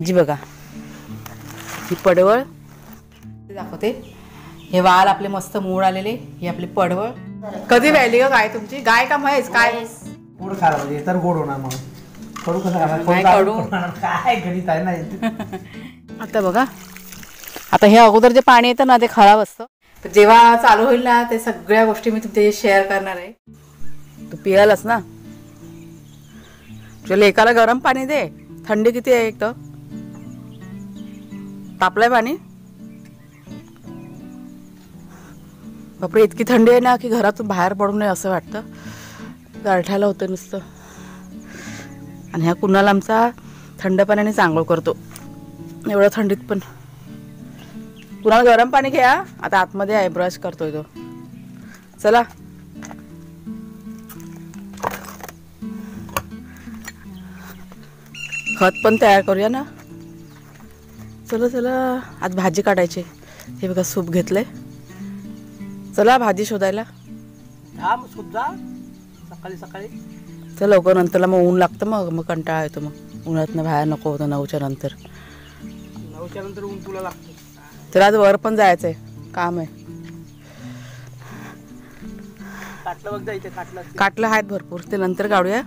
जी बघा ही पडवळ दाखवते. हे वाल आपले मस्त मूळ आलेले. ही आपली पडवळ. कधी व्यायली ग गाय तुमची? गाय का म्हैस? काय गोड खायला म्हणजे तर गोड होणार मग करू कसं काय गणित आहे ना. आता बघा आता हे अगोदर जे पाणी येतं ना ते खराब असतं. तर जेव्हा चालू होईल ना ते सगळ्या गोष्टी मी तुमच्या शेअर करणार आहे. तू पियालास ना. तुझ्या लेकाला गरम पाणी दे. थंडी किती आहे? एक तर तापलंय पाणी. बापरे इतकी थंडी आहे ना की घरातून बाहेर पडू नये असं वाटतं. गारठ्याला होतं नुसतं. आणि ह्या कुणाला आमचा थंड पाण्याने आंघोळ करतो एवढं थंडीत पण. कुणाला गरम पाणी घ्या. आता आतमध्ये आहे ब्रश करतोय तो. चला खत पण तयार करूया ना. चला चला आज भाजी काढायची. हे बघा सूप घेतलंय. चला भाजी शोधायला. सुद्धा सकाळी सकाळी चल लवकर. नंतरला मग ऊन लागतं. मग कंटाळा येतो. मग उन्हातनं बाहेर नको होतं 9च्या नंतर. 9च्या नंतर ऊन तुला लागतं. तर आज वर पण जायचंय काम आहे. काटलं बघ जायचं. काटलं आहेत भरपूर. ते नंतर काढूया.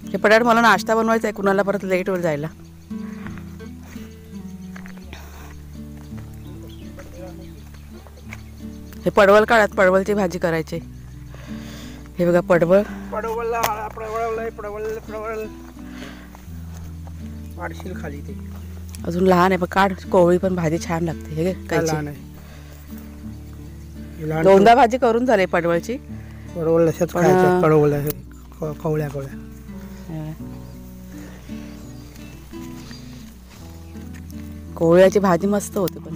हे पटाट मला नाश्ता बनवायचा आहे. कुणाला परत लेट होईल जायला. हे पडवळ काढत. पडवळची भाजी करायची. हे बघा पडवळ. पडवळ वाढशील खाली. ते अजून लहान आहे पण काढ. कोवळी पण भाजी छान लागते. हे लहान आहे. दोनदा भाजी करून झाली पडवळची. पडवळ लक्षात पडवळ कवळ्या कवळ्या. कोवळ्याची भाजी मस्त होते. पण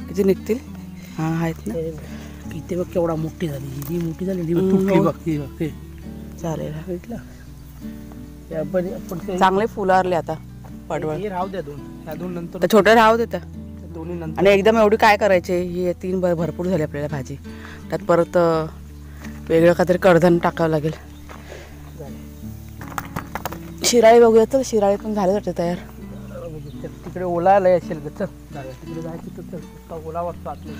किती निघतील. हा आहेत ना. किती बघ केवढा मोठी झाली. ही मोठी झाली. तुटली बघ. चालेल. बघितलं चांगले फुलारले आता पडवळ. राहू द्या दोन. ह्या दोन नंतर तर छोटे राहू देता. दोन्ही नंतर. आणि एकदम एवढी काय करायचे. ही 3 भरपूर झाली आपल्याला भाजी. त्यात परत वेगळं काहीतरी कडधन टाकावं लागेल. शिराळी बघूया. तर शिराळी पण झाले वाटते तयार. तिकडे ओला आलाय असेल ग. तिकडे जायचं तर ओला वाटतो आतमध्ये.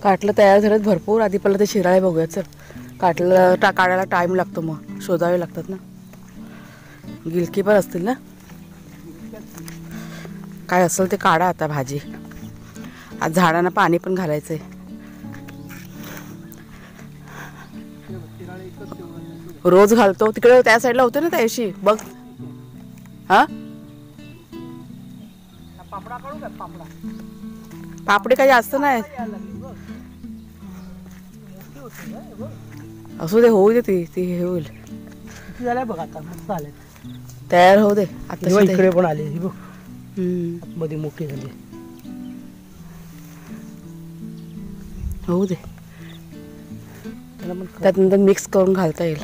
काटलं तयार झालं भरपूर. आधी पहिला ते शिराळे बघूया. चल काटलं काढायला टाइम लागतो. मग शोधावे लागतात ना. गिलकी पण असतील ना. काय असेल ते काढा आता भाजी. आज झाडांना पाणी पण घालायचंय. रोज घालतो. तिकडे त्या साईडला होते ना त्याशी बघ. हा पापडा काढू का? पापडा पापडी काही जास्त नाही. असू दे. होऊ दे. ती हे होईल. झालंय बघ आता. मस्त आले. तयार होऊ दे. आता इकडे पण आले. बघ मध्ये मोठी झाली. होऊ दे. त्यात नंतर मिक्स करून घालता येईल.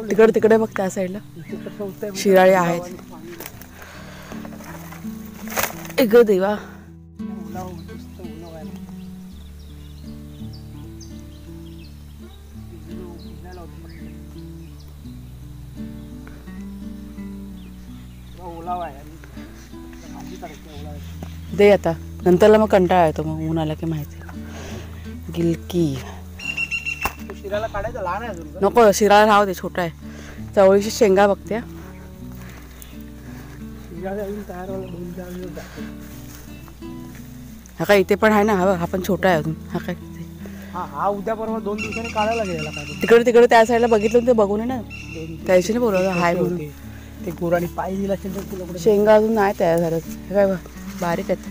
तिकडे तिकडे बघ त्या साईडला शिराळे आहेत. एक देवा. दे आता. नंतरला मग कंटाळा येतो. मग ऊन आला की माहिती. गिलकी शिराला काढायचं. लहान आहे अजून. नको शिराळा राहू दे. छोटा आहे. चवळीची शेंगा बघते. हा काय इथे पण आहे ना. हा पण छोटा आहे अजून. हा काय हा उद्या परवा 2 दिवसांनी काढायला लागेल. तिकडे तिकडे त्या साईडला बघितलं ते बघून ना. त्याशी नाही बोलवलं. हाय म्हणून ते गुरांनी पाय दिला. शेंगा अजून नाही तयार झालं. हे काय बारीक आहेत.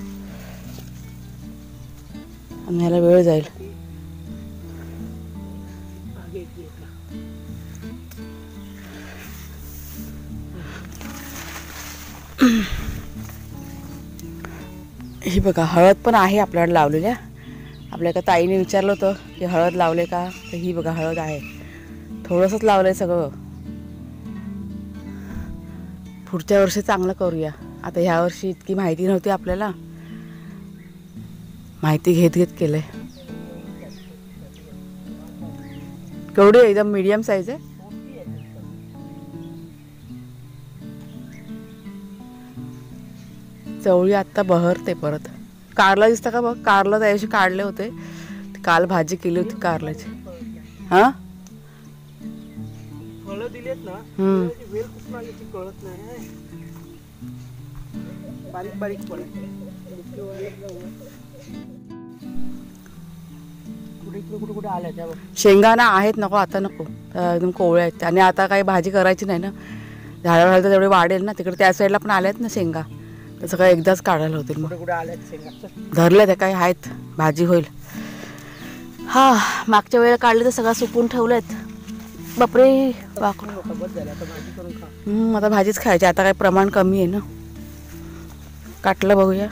आणि ह्याला वेळ जाईल. ही बघा हळद पण आहे आपल्याकडे लावलेल्या. आपल्या एका ताईने विचारलं होतं की हळद लावले का. तर ही बघा हळद आहे. थोडंसंच लावलंय सगळं. पुढच्या वर्षी चांगलं करूया. आता ह्या वर्षी इतकी माहिती नव्हती आपल्याला, माहिती घेत घेत केलंय. केवढी एकदम मीडियम साईज आहे. चवळी आत्ता बहरते परत. कारला दिसतं का बघ, कारला त्या दिवशी काढले होते, काल भाजी केली होती कारल्याची. हा फळं दिलेत ना, वेल कुठून आली ती कळत नाही. बारीक बारीक फळ कुठे कुठे आल्या त्या. शेंगाना आहेत, नको आता नको, एकदम कोवळ्या आहेत. आणि आता काही भाजी करायची नाही ना, झाडं तर तेवढे वाढेल ना. तिकडे त्या साईडला पण आल्यात ना शेंगा, तसं काय एकदाच काढायला होतील. मग कुठे आल्यात शेंगा धरल्या त्या काही आहेत, भाजी होईल. हा मागच्या वेळेला काढले तर सगळं सुकून ठेवलेत. बापरे वाकडं. आता भाजीच खायची. आता काही प्रमाण कमी आहे ना. काटलं बघूया.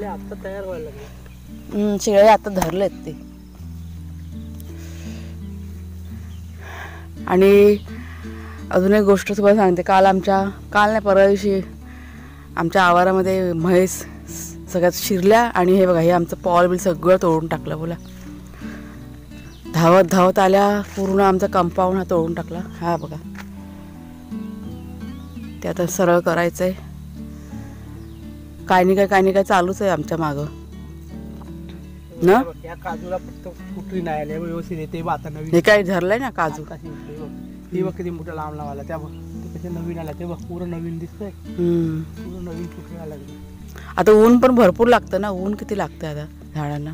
आता तयार व्हायला लागले. शिळे आता धरलेत ते. आणि अजून एक गोष्ट तुम्हाला सांगते. काल नाही परवा दिवशी आमच्या आवारामध्ये म्हैस सगळ्यात शिरल्या. आणि हे बघा, हे आमचं पॉल बिल सगळं तोडून टाकलं. बोला, धावत धावत आल्या, पूर्ण आमचा कंपाऊंड हा तोडून टाकला. हा बघा, ते आता सरळ करायचं आहे. काय नाही काय चालूच आहे आमच्या मागं ना. या काजूला फक्त कुठली नाही आले व्यवस्थित येते. आता नवीन हे काय धरलंय ना काजू. ते बघ किती मोठं लांब लावायला. त्या बघ कसे नवीन आला. ते बघ पूर्ण नवीन दिसतंय. पूर्ण नवीन फुटवायला लागले. आता ऊन पण भरपूर लागतं ना. ऊन किती लागतं आता झाडांना.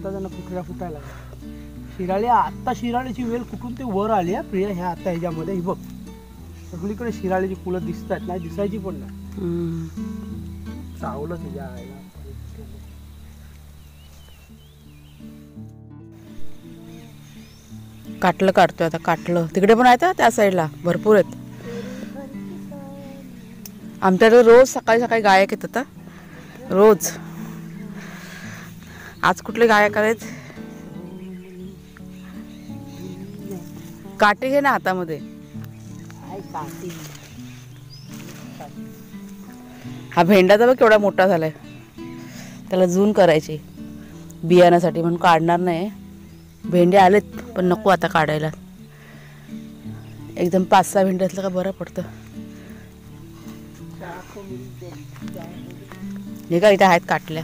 त्यांना फुटायला लागले. आता शिराळीची वेल कुठून ते वर आली आहे प्रिया. ह्या आता ह्याच्यामध्ये बघ सगळीकडे शिराळीची फुलं दिसतात. नाही दिसायची पण नाही. चावलं तुझ्या आईला. काटलं काढतोय आता. काटलं तिकडे पण आहेत, त्या साईडला भरपूर आहेत. आमच्याकडे रोज सकाळी सकाळी गायक येतात. आता रोज. आज कुठले गायक आहेत. काटे घे ना हातामध्ये. हा भेंडा तर बघ केवढा मोठा झालाय. त्याला जून करायची बियाण्यासाठी म्हणून काढणार नाही. भेंडे आलेत पण नको आता काढायला. एकदम 5-6 भेंडे असलं का बरं पडतं. हे का इथे आहेत काटल्या.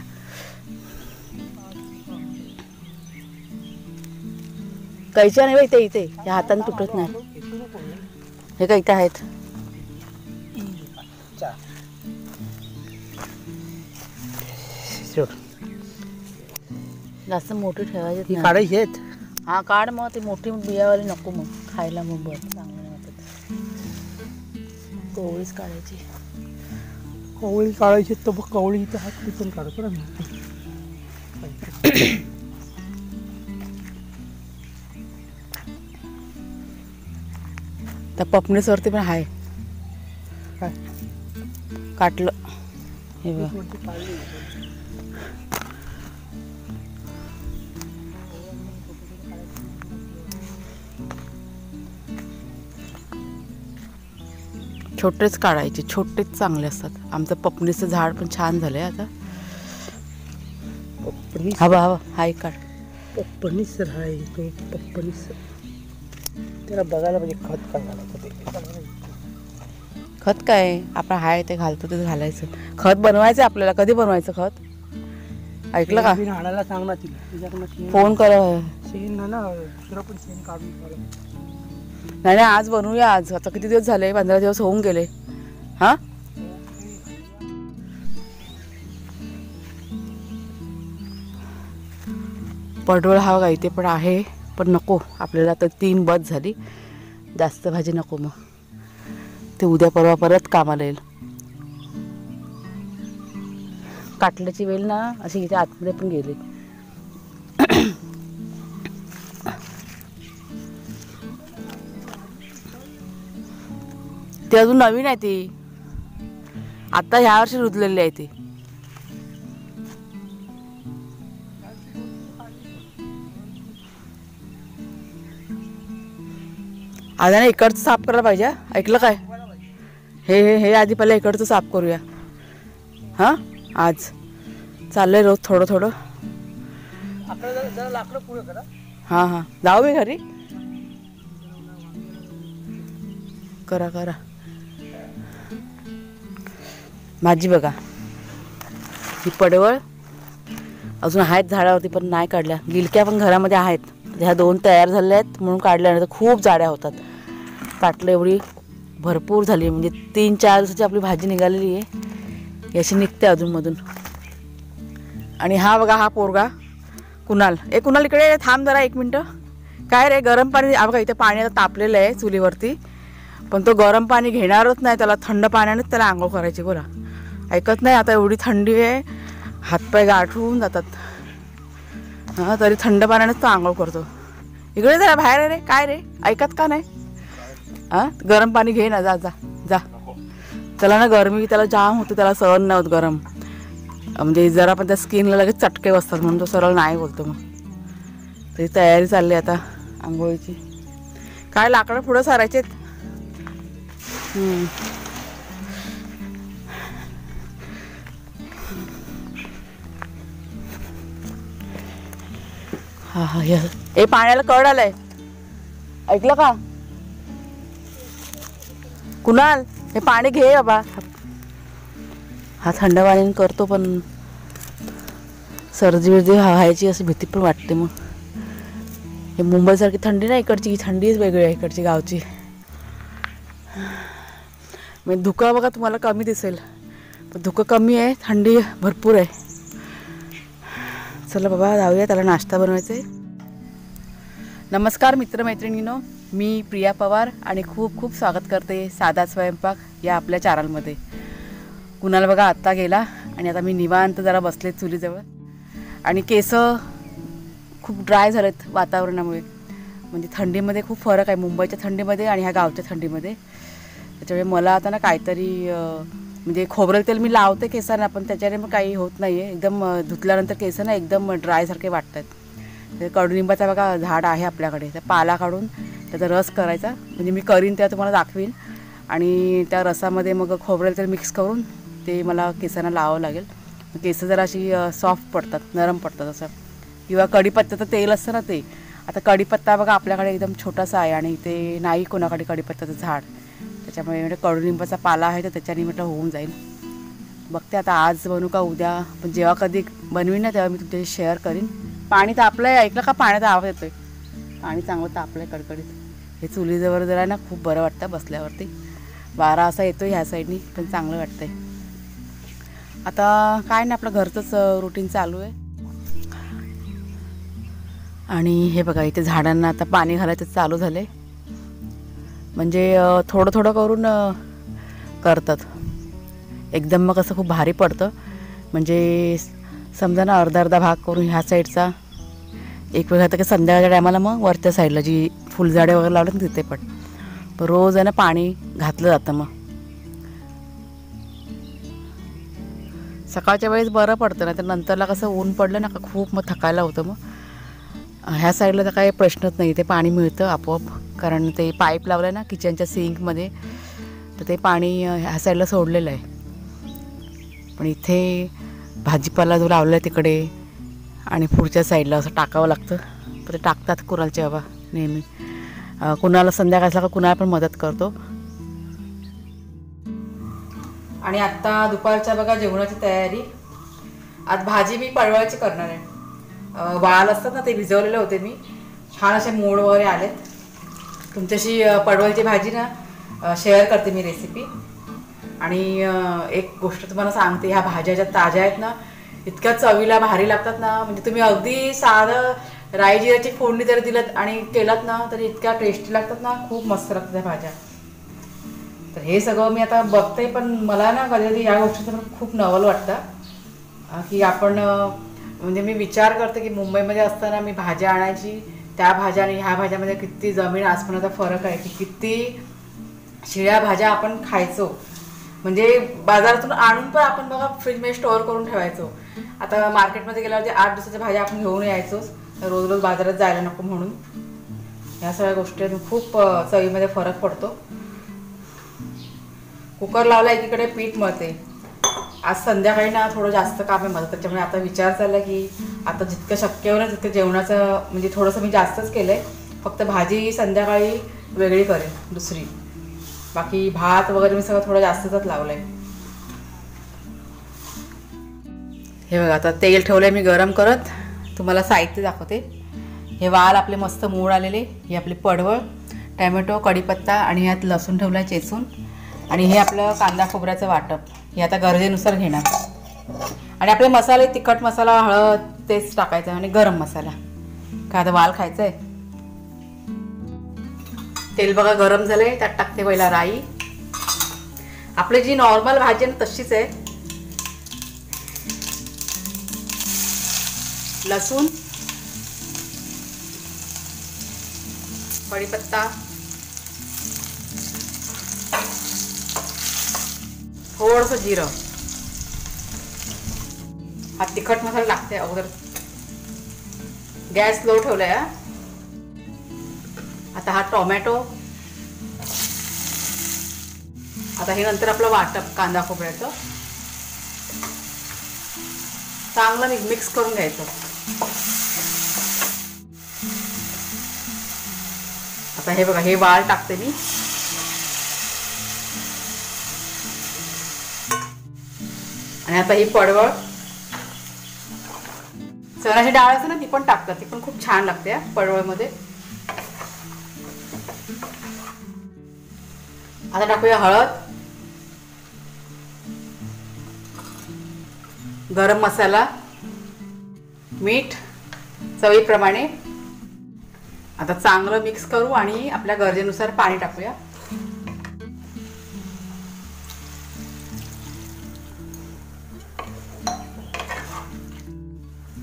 कैच्या नाही इथे इथे या हाताने तुटत नाही. हे का इथे आहेत. जास्त मोठी ठेवायची काढायची आहेत. हा काढ मग. ती मोठी बियावाली नको मग खायला. मग बरं चांगलं नाही वाटत. कोवळीच काढायची. कवळी काढायची तर बघ कवळी इथे हात तिथून काढतो ना. त्या पपणीसवरती पण आहे. काय काटलं हे बघ. छोटेच काढायचे. छोटेच चांगले असतात. आमचं पपणीचं झाड पण छान झालंय आता. हवा हाय काढ. पप्पनीस आहे तो. पप्पनीस त्याला बघायला म्हणजे खत काय घालायचं. खत काय आपण हाय ते घालतो ते घालायचं. खत बनवायचं आपल्याला. कधी बनवायचं खत ऐकलं का. आणायला सांग ना तिला. फोन कर. शेण ना दुसरं पण शेण काढून. नाही आज बनवूया. आज आता किती दिवस झाले. 15 दिवस होऊन गेले. हा पडवळ हा बघा इथे पण आहे. पण नको आपल्याला. आता 3 बस झाली. जास्त भाजी नको. मग ते उद्या परवा परत कामाला येईल. काटल्याची वेल ना अशी इथे आतमध्ये पण गेली. ती अजून नवीन आहे. ती आता ह्या वर्षी रुजलेली आहे. ती आज ना इकडचं साफ करायला पाहिजे हा. ऐकलं काय? हे हे हे आधी पहिला इकडचं साफ करूया हां. आज चाललंय रोज थोडं थोडं. जरा लाकडं पुढे करा. हां हां जाऊ मी घरी. करा करा. भाजी बघा ही पडवळ अजून आहेत झाडावरती पण नाही काढल्या. गिलक्या पण घरामध्ये आहेत. ह्या 2 तयार झाल्या आहेत म्हणून काढल्या, नाही तर खूप जाड्या होतात. ताटलं एवढी भरपूर झाली, म्हणजे 3-4 दिवसाची आपली भाजी निघालेली आहे. याची निघते अधूनमधून. आणि हा बघा हा पोरगा कुणाल. कुणाल इकडे थांब जरा 1 मिनटं. काय रे गरम पाणी बघा इथे पाणी आता तापलेलं आहे चुलीवरती, पण तो गरम पाणी घेणारच नाही. त्याला थंड पाण्यानेच त्याला आंघोळ करायची. बोला ऐकत नाही. आता एवढी थंडी आहे हातपाय गाठून जातात. हां तरी थंड पाण्यानेच तो आंघोळ करतो. इकडे जरा बाहेर रे. काय रे ऐकत का नाही? हां गरम पाणी घे ना. जा जा जा. त्याला ना गरमी त्याला जाम होतं, त्याला सहन नाही होत गरम. म्हणजे जरा पण त्या स्किनला लगेच चटके बसतात म्हणून तो सरळ नाही बोलतो. मग तरी तयारी चालली आता आंघोळीची. काय लाकडं पुढं सारायचे. हा हा हे पाण्याला कड आलंय. ऐकलं का कुणाल? हे पाणी घे बाबा. हा थंड पाण्याने करतो पण सर्दी बिर्दी व्हायची अशी भीती पण वाटते. मग हे मुंबईसारखी थंडी नाही इकडची. थंडीच वेगळी आहे इकडची गावची. म्हणजे धुकं बघा तुम्हाला कमी दिसेल, पण धुकं कमी आहे, थंडी भरपूर आहे. चला बाबा जाऊया, त्याला नाश्ता बनवायचा आहे. नमस्कार मित्रमैत्रिणींनो, मी प्रिया पवार आणि खूप खूप स्वागत करते साधा स्वयंपाक या आपल्या चॅनलमध्ये. कुणाला बघा आत्ता गेला आणि आता मी निवांत जरा बसले चुलीजवळ. आणि केस खूप ड्राय झालेत वातावरणामुळे. म्हणजे थंडीमध्ये खूप फरक आहे मुंबईच्या थंडीमध्ये आणि ह्या गावच्या थंडीमध्ये. त्याच्यामुळे मला आता ना काहीतरी म्हणजे खोबरेल तेल मी लावते केसांना, पण त्याच्याने मग काही होत नाही आहे. एकदम धुतल्यानंतर केस ना एकदम ड्रायसारखे वाटतात. कडुलिंबाचा बघा झाड आहे आपल्याकडे, त्या पाला काढून त्याचा रस करायचा. म्हणजे मी करीन तेव्हा तुम्हाला दाखवीन. आणि त्या रसामध्ये मग खोबरेल तेल मिक्स करून ते मला केसांना लावावं लागेल. केस जरा अशी सॉफ्ट पडतात, नरम पडतात असं. किंवा कढीपत्त्याचं तेल असतं ना ते. आता कढीपत्ता बघा आपल्याकडे एकदम छोटासा आहे आणि ते नाही कोणाकडे कढीपत्त्याचं झाड. त्याच्यामुळे म्हणजे कडुलिंबाचा पाला आहे तर त्याच्याने म्हटलं होऊन जाईल. बघते आता आज बनवू का उद्या, पण जेव्हा कधी बनवीन ना तेव्हा मी तुमच्याशी शेअर करीन. पाणी तापलं आहे. ऐकलं का पाण्याचा आवाज येतोय? पाणी चांगलं तापलं आहे कडकडीत. हे चुलीजवळ जरा ना खूप बरं वाटतं बसल्यावरती. वारा असा येतो ह्या साईडनी, पण चांगलं वाटतंय. आता काय नाही आपलं घरचंच रुटीन चालू आहे. आणि हे बघा इथे झाडांना आता पाणी घालायचं चालू झालं आहे. म्हणजे थोडं थोडं करून करतात. एकदम मग असं खूप भारी पडतं. म्हणजे समजा ना अर्धा भाग करून ह्या साईडचा एक वेळ तर संध्याकाळच्या टायमाला मग वरच्या साईडला जी फुलझाडे वगैरे लावलं ना तिथे पण रोज आहे ना पाणी घातलं जातं. मग सकाळच्या वेळेस बरं पडतं ना, तर नंतरला कसं ऊन पडलं ना का खूप मग थकायला होतं. मग ह्या साईडला तर काही प्रश्नच नाही, ते पाणी मिळतं आपोआप. कारण ते पाईप लावलं आहे ना किचनच्या सिंकमध्ये, तर ते पाणी ह्या साईडला सोडलेलं आहे. पण इथे भाजीपाला जो लावला आहे तिकडे आणि पुढच्या साईडला असं टाकावं लागतं. तर ते टाकतात कुणालचे बाबा नेहमी. कुणाला संध्याकाळला का कुणाला पण मदत करतो. आणि आत्ता दुपारच्या बघा जेवणाची तयारी. आज भाजी मी पडवळची करणार आहे. वाल असतात ना ते भिजवलेले होते मी, छान असे मोड वगैरे आलेत. तुमच्याशी पडवळची भाजी ना शेअर करते मी रेसिपी. आणि एक गोष्ट तुम्हाला सांगते, ह्या भाज्या ज्या ताज्या आहेत ना इतक्या चवीला भारी लागतात ना. म्हणजे तुम्ही अगदी साधं राई जिऱ्याची फोडणी जरी दिलं आणि केलात ना तरी इतक्या टेस्टी लागतात ना, खूप मस्त लागतात त्या भाज्या. तर हे सगळं मी आता बघते, पण मला ना कधी कधी या गोष्टीचं खूप नवल वाटतं की आपण म्हणजे मी विचार करते की मुंबईमध्ये असताना मी भाज्या आणायची, त्या भाज्या आणि ह्या भाज्यामध्ये किती जमीन आसमानाचा फरक आहे. की किती शिळ्या भाज्या आपण खायचो. म्हणजे बाजारातून आणून पण आपण बघा फ्रीजमध्ये स्टोअर करून ठेवायचो. आता मार्केटमध्ये गेल्यावरती 8 दिवसाच्या भाज्या आपण घेऊन यायचोच, रोज रोज बाजारात जायला नको म्हणून. ह्या सगळ्या गोष्टी खूप चवीमध्ये फरक पडतो. कुकर लावला एकीकडे पीठ मळते. आज संध्याकाळी ना थोडं जास्त काम आहे माझं, त्याच्यामुळे आता विचार चालला की आता जितकं शक्य होईल तितकं जेवणाचं म्हणजे थोडंसं मी जास्तच केलं आहे. फक्त भाजी संध्याकाळी वेगळी करेन दुसरी, बाकी भात वगैरे मी सगळं थोडं जास्तच लावलं आहे. हे बघा आता तेल ठेवलं आहे मी गरम करत. तुम्हाला साहित्य दाखवते. हे वाल आपले मस्त मूळ आलेले, हे आपले पडवळ, टॅमॅटो, कढीपत्ता आणि ह्यात लसूण ठेवला आहे चेचून, आणि हे आपलं कांदा खोबऱ्याचं वाटप. हे आता गरजेनुसार घेणार. आणि आपले मसाले तिखट मसाला, हळद तेच टाकायचं आणि गरम मसाला. काय आता वाल खायचं आहे. तेल बघा गरम झालं आहे, त्यात टाकते पहिला राई. आपली जी नॉर्मल भाजी आहे ना तशीच आहे. लसूण, कढीपत्ता, थोडंसं जिरं. हा तिखट मसाला लागते अगोदर. गॅस लो ठेवलाय. आता हा टोमॅटो. आता हे नंतर आपलं वाटप कांदा खोबऱ्याचं चांगलं मिक्स करून घ्यायचं. आता हे बघा हे वाल टाकते मी. आणि आता ही पडवळ, चण्याची डाळ असते ना ती पण टाकतात, ती पण खूप छान लागते पडवळमध्ये. आता टाकूया हळद, गरम मसाला, मीठ चवीप्रमाणे. आता चांगलं मिक्स करू आणि आपल्या गरजेनुसार पाणी टाकूया.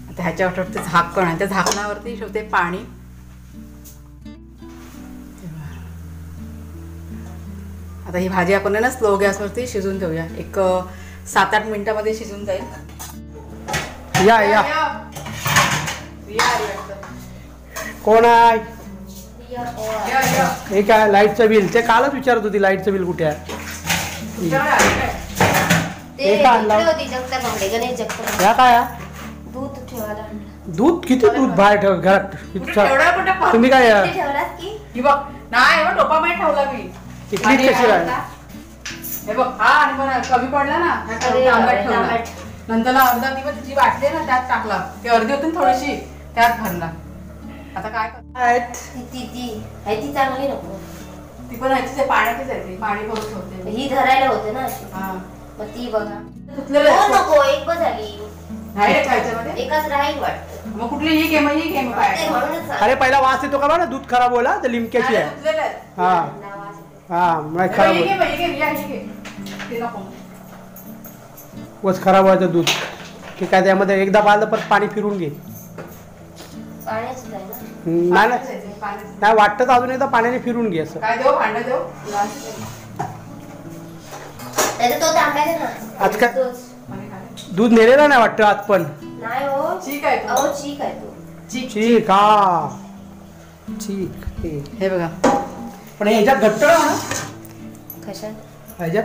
आता ह्याच्यावर ठेवते झाकण, आणि त्या झाकणावरती ठेवते पाणी. आता ही भाजी आपण ना स्लो गॅसवरती शिजून ठेवूया. एक 7-8 मिनिटांमध्ये शिजून जाईल. या या कोण आहे? हे काय लाईटचं बिल? ते कालच विचारत होती लाईटचं बिल कुठे आहे. हे काय आणलं? या काय दूध? किती दूध बाहेर ठेव घरात? तुम्ही काय नाही टोपामध्ये ठेवला मी. इथली कशी राहील? हे बघ हा, आणि मला कमी पडला ना नंतर अर्धा दिवस जी वाटले ना त्यात टाकला. ते अर्धी होती थोडीशी त्यात भरला. आता काय ती चांगली नको. ती पण ह्याची पाण्यातच आहे, पाणी भरून ठेवते. ही धरायला होते ना अशी. मग ती बघा नको, एक बस झाली. एकच राहील वाटतं. मग कुठली ही घे, मग ही घे. अरे पहिला वास येतो का बघा, दूध खराब होला तर लिमक्याची आहे. हा हा नाही खराब वच खराब व्हायचं दूध. की काय त्यामध्ये एकदा पाहिलं परत पाणी फिरून घे. नाही नाही वाटतं अजून एकदा पाण्याने फिरून घे. असं काय देऊ, भांड देऊ? आज काय दूध नेलेलं नाही वाटतं आज पण. नाही हो, ठीक आहे अहो ठीक आहे तो. ठीक हा ठीक. हे बघा पण ह्याच्यात घट्ट ना कशात? ह्याच्यात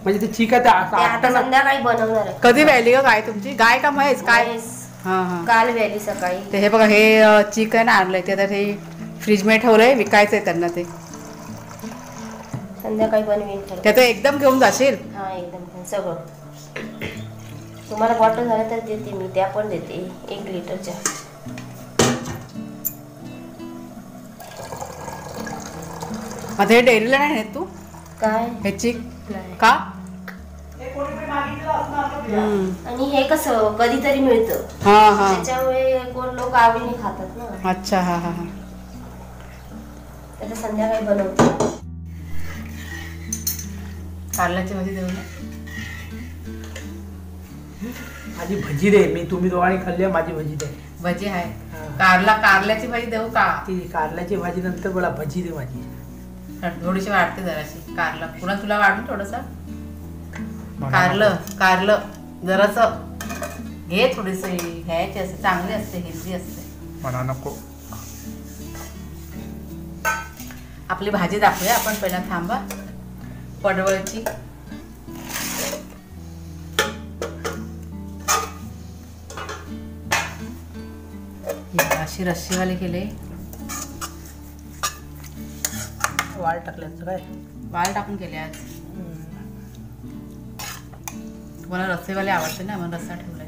म्हणजे ते ठीक आहे. ते आता संध्याकाळी बनवणार आहे. कधी व्यायली का काय तुमची गाय का म्हैस काय? हा हा काल व्यायली सकाळी. ते हे बघा हे चिकन आणलंय ते आता ते फ्रीजमध्ये ठेवलंय, विकायचंय त्यांना. ते संध्याकाळी बनवीन. त्यात एकदम घेऊन जाशील? हा एकदम सगळं. तुम्हाला बॉटल झालं तर देते मी, त्या पण देते 1 लिटरच्या. आता हे डेअरीला नाही नेत तू? काय ह्याची नाही. का? आणि हे कसं कधीतरी मिळतं, हा हा त्याच्यामुळे कोण लोक आवडीने खातात ना. अच्छा हा हा हा. त्याचं संध्याकाळी बनवतो. कारल्याची भाजी देऊ ना? माझी भजी दे. मी तुम्ही दोघांनी खाल्ली, माझी भजी दे. भजी आहे. कारल्याची भाजी देऊ का? ती कारल्याची भाजी नंतर मला भजी दे माझी. थोडीशी वाढते जराशी. कारलं पुन्हा तुला वाढून थोडस. कारलं जरास घे. थोडीशी घ्यायची असते, चांगली असते, हेल्दी असते. मला नको. आपली भाजी दाखवूया आपण पहिला. थांबा. पडवळची अशी रस्सीवाली केले. वाळ टाकल्याचं काय? वाल टाकून केले आज. तुम्हाला रस्सेवाले आवडते ना, म्हणून रस्सा ठेवलाय.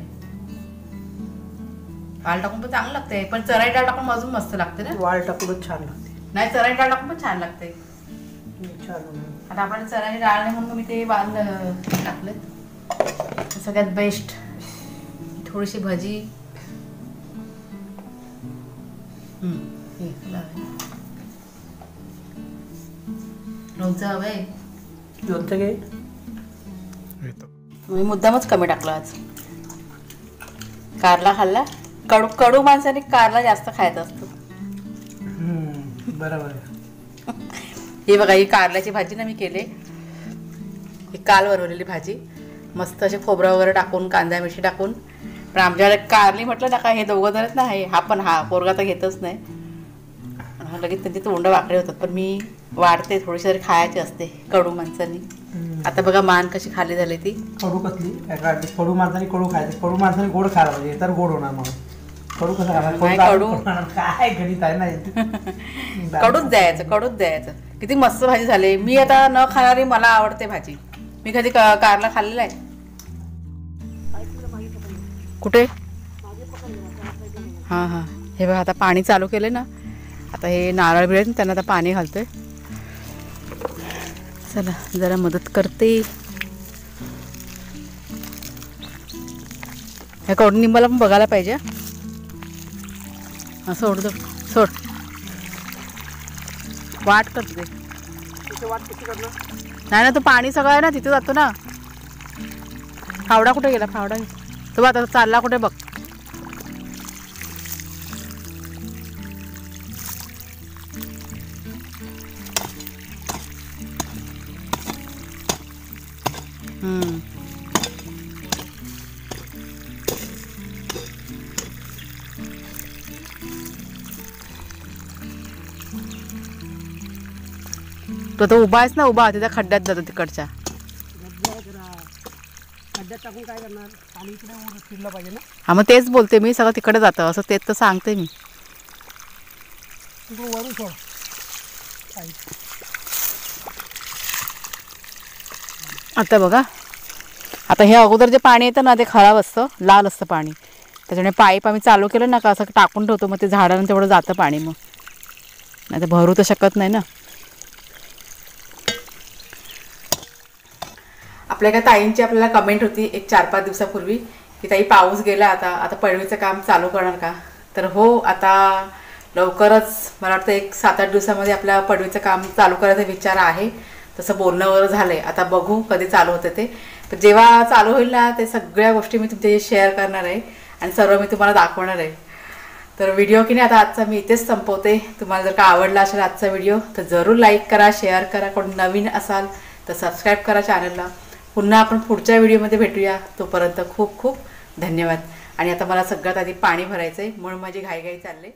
वाल टाकून पण चांगलं लागते, पण चराई डाळ टाकून अजून मस्त लागते ना. वाळ टाकूनच छान लागते. नाही, चराई डाळ टाकून पण छान लागते. छान. आता आपण चराई डाळ नाही म्हणून मी ते वाल टाकले. सगळ्यात बेस्ट थोडीशी भजी. लोणचं हवंय. लोणचं घे. मी मुद्दामच कमी टाकलं आज. कारला खाल्ला. कडू कडू माणसाने कारला जास्त खायचं असतं. बरोबर. हे बघा, ही कारल्याची भाजी ना मी केले. ही काल बनवलेली भाजी, मस्त असे खोबरं वगैरे टाकून, कांदा मिरची टाकून. पण आमच्याकडे कारली म्हटलं ना का हे दोघं जणच ना, हा पण हा पोरगा तर घेतच नाही. लगेच त्यांची तोंड वाकडे होतात. पण मी वाढते, थोडीशी तरी खायची असते कडू माणसांनी. आता बघा मान कशी खाली झाली ती. कडू कसली काय? कडू माणसाने कडू खायचं. कडू माणसाने गोड खायला पाहिजे, तर गोड होणार. म्हणून कडू कसं खायला? कडू काय गणित आहे ना. कडूच द्यायचं, कडूच द्यायचं. किती मस्त भाजी झाली. मी आता न खाणारी, मला आवडते भाजी. मी कधी कारला खाल्लेला आहे. कुठे? हां हां. हे बघा, आता पाणी चालू केलं ना. आता हे नारळ बिळ त्यांना आता पाणी घालतोय. चला जरा मदत करते. ह्या कडुनिंबाला पण बघायला पाहिजे. सोड दो, सोड. वाट करते. नाही ना, तो पाणी सगळं आहे ना, तिथे जातो ना. फावडा कुठे गेला? फावडा तो आता चालला कुठे बघ. तो तर उभा आहेस ना, उभा तिथे खड्ड्यात जातो तिकडच्या. खड्ड्यात टाकून काय करणार? पाणी इकडे फिरलं पाहिजे ना. हा, मग तेच बोलते मी, सगळं तिकडे जातं असं, तेच तर सांगते मी. वरून सोड. आता बघा, आता हे अगोदर जे पाणी येतं ना, ते खराब असतं, लाल असतं पाणी. त्याच्यामुळे पाईप आम्ही चालू केलं ना का, असं टाकून ठेवतो. मग ते झाडांना तेवढं जातं पाणी. मग नाही तर भरू तर शकत नाही ना. आपल्या एका ताईंची आपल्याला कमेंट होती एक 4-5 दिवसापूर्वी की ताई पाऊस गेला, आता पडवीचं काम चालू करणार का? तर हो, आता लवकरच मला वाटतं एक 7-8 दिवसामध्ये आपल्या पडवीचं काम चालू करायचा विचार आहे. तसं बोलणं वगैरे झालं आहे. आता बघू कधी चालू होतं ते. तर जेव्हा चालू होईल ना, ते सगळ्या गोष्टी मी तुमच्याशी शेअर करणार आहे आणि सर्व मी तुम्हाला दाखवणार आहे. तर व्हिडिओ की नाही आता आजचा मी इथेच संपवते. तुम्हाला जर का आवडला असेल आजचा व्हिडिओ तर जरूर लाईक करा, शेअर करा. कोणी नवीन असाल तर सबस्क्राईब करा चॅनलला. पुन्हा आपण पुढच्या व्हिडिओमध्ये भेटूया. तोपर्यंत खूप खूप धन्यवाद. आणि आता मला सगळ्यात आधी पाणी भरायचं आहे, म्हणून माझी घाईघाई चालले.